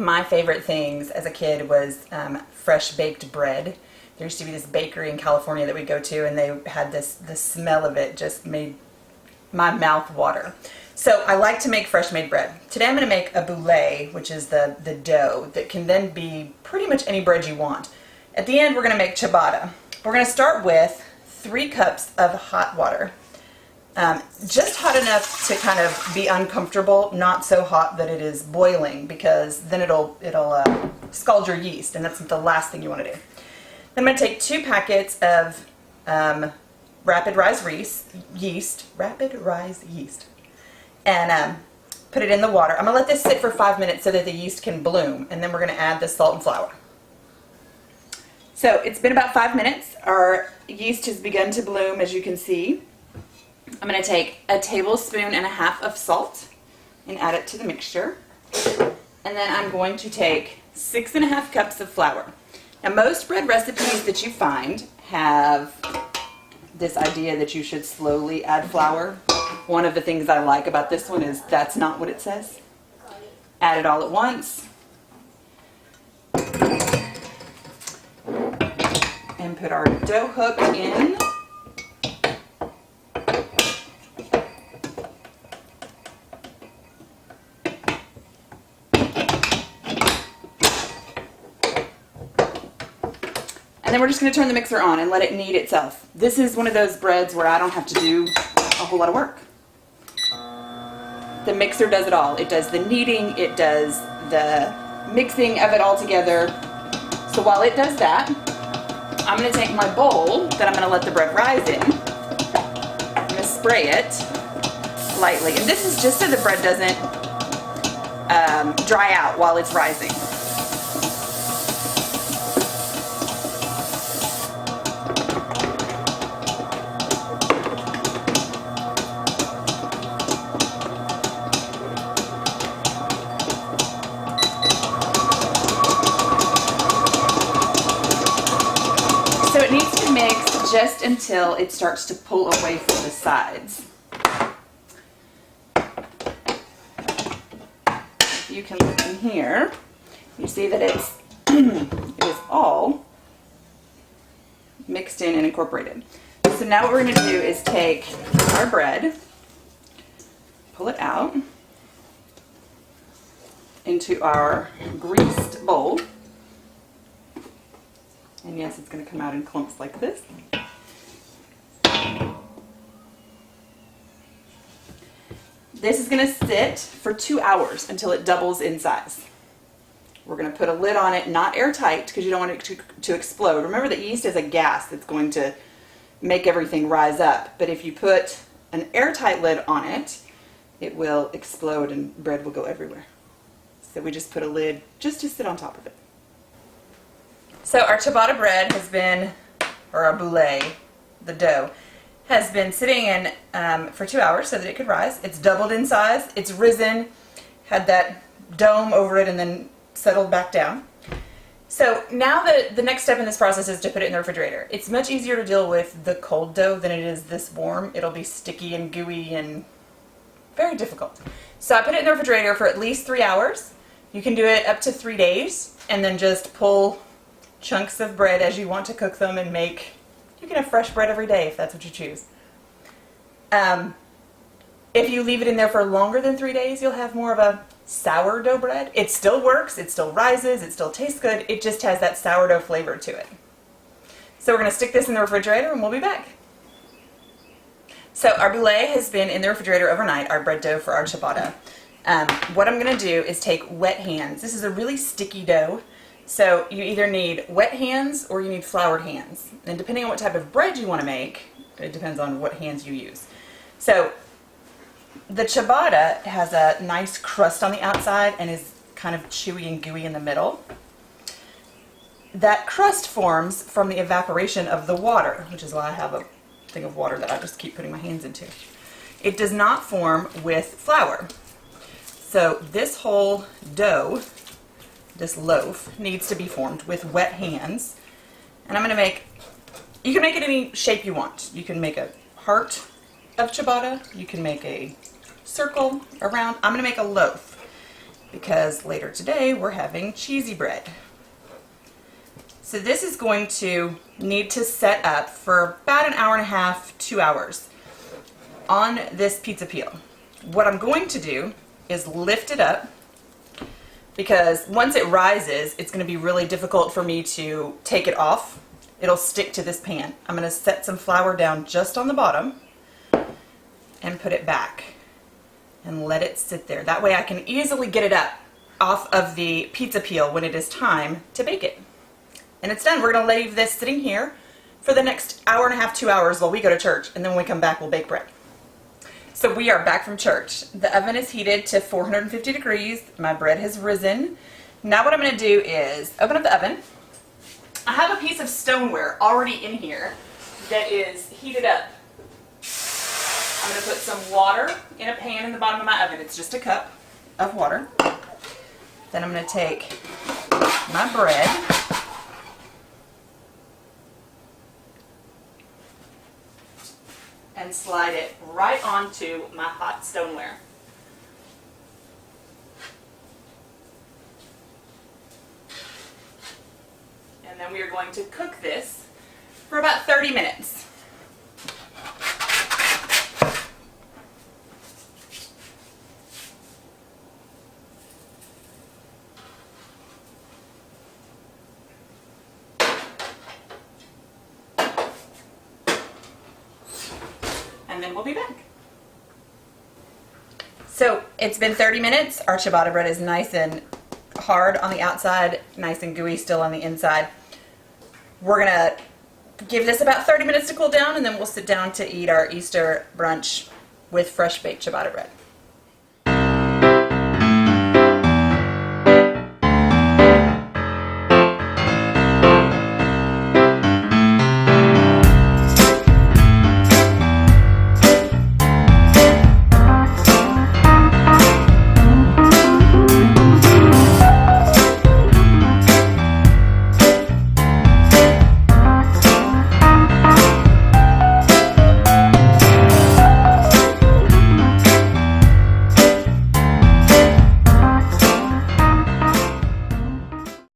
my favorite things as a kid was fresh baked bread. There used to be this bakery in California that we'd go to, and they had the smell of it just made my mouth water. So I like to make fresh made bread. Today I'm going to make a boulé, which is the dough that can then be pretty much any bread you want. At the end we're going to make ciabatta. We're going to start with 3 cups of hot water. Just hot enough to kind of be uncomfortable, not so hot that it is boiling, because then it'll scald your yeast, and that's the last thing you want to do. Then I'm going to take 2 packets of rapid rise yeast, and put it in the water. I'm going to let this sit for 5 minutes so that the yeast can bloom, and then we're going to add the salt and flour. So it's been about 5 minutes. Our yeast has begun to bloom, as you can see. I'm going to take 1.5 tablespoons of salt and add it to the mixture. And then I'm going to take 6.5 cups of flour. Now, most bread recipes that you find have this idea that you should slowly add flour. One of the things I like about this one is that's not what it says. Add it all at once. And put our dough hook in. And then we're just going to turn the mixer on and let it knead itself. This is one of those breads where I don't have to do a whole lot of work. The mixer does it all. It does the kneading, it does the mixing of it all together. So while it does that, I'm going to take my bowl that I'm going to let the bread rise in. I'm going to spray it lightly. And this is just so the bread doesn't dry out while it's rising. So it needs to mix just until it starts to pull away from the sides. You can look in here. You see that it is all mixed in and incorporated. So now what we're going to do is take our bread, pull it out into our greased bowl. And yes, it's going to come out in clumps like this. This is going to sit for 2 hours until it doubles in size. We're going to put a lid on it, not airtight, because you don't want it to explode. Remember that yeast is a gas that's going to make everything rise up. But if you put an airtight lid on it, it will explode and bread will go everywhere. So we just put a lid just to sit on top of it. So our ciabatta bread has been, or our boulé, the dough, has been sitting in for 2 hours so that it could rise. It's doubled in size. It's risen, had that dome over it, and then settled back down. So now the next step in this process is to put it in the refrigerator. It's much easier to deal with the cold dough than it is this warm. It'll be sticky and gooey and very difficult. So I put it in the refrigerator for at least 3 hours. You can do it up to 3 days, and then just pull chunks of bread as you want to cook them and make. You can have fresh bread every day if that's what you choose. If you leave it in there for longer than 3 days, you'll have more of a sourdough bread. It still works, it still rises, it still tastes good, it just has that sourdough flavor to it. So we're going to stick this in the refrigerator and we'll be back. So our boulé has been in the refrigerator overnight, our bread dough for our ciabatta. What I'm going to do is take wet hands. This is a really sticky dough. So you either need wet hands or you need floured hands. And depending on what type of bread you want to make, it depends on what hands you use. So the ciabatta has a nice crust on the outside and is kind of chewy and gooey in the middle. That crust forms from the evaporation of the water, which is why I have a thing of water that I just keep putting my hands into. It does not form with flour. So this whole dough, this loaf, needs to be formed with wet hands. And I'm going to make, you can make it any shape you want. You can make a heart of ciabatta. You can make a circle, a round. I'm going to make a loaf. because later today we're having cheesy bread. So this is going to need to set up for about an hour and a half, 2 hours on this pizza peel. What I'm going to do is lift it up, because once it rises, it's going to be really difficult for me to take it off. It'll stick to this pan. I'm going to set some flour down just on the bottom and put it back and let it sit there. That way I can easily get it up off of the pizza peel when it is time to bake it. And it's done. We're going to leave this sitting here for the next hour and a half, 2 hours while we go to church, and then when we come back we'll bake bread. So we are back from church. The oven is heated to 450 degrees. My bread has risen. Now what I'm going to do is open up the oven. I have a piece of stoneware already in here that is heated up. I'm going to put some water in a pan in the bottom of my oven. It's just a cup of water. Then I'm going to take my bread and slide it right onto my hot stoneware. And then we are going to cook this for about 30 minutes. And then we'll be back. So it's been 30 minutes. Our ciabatta bread is nice and hard on the outside, nice and gooey still on the inside. We're gonna give this about 30 minutes to cool down, and then we'll sit down to eat our Easter brunch with fresh baked ciabatta bread.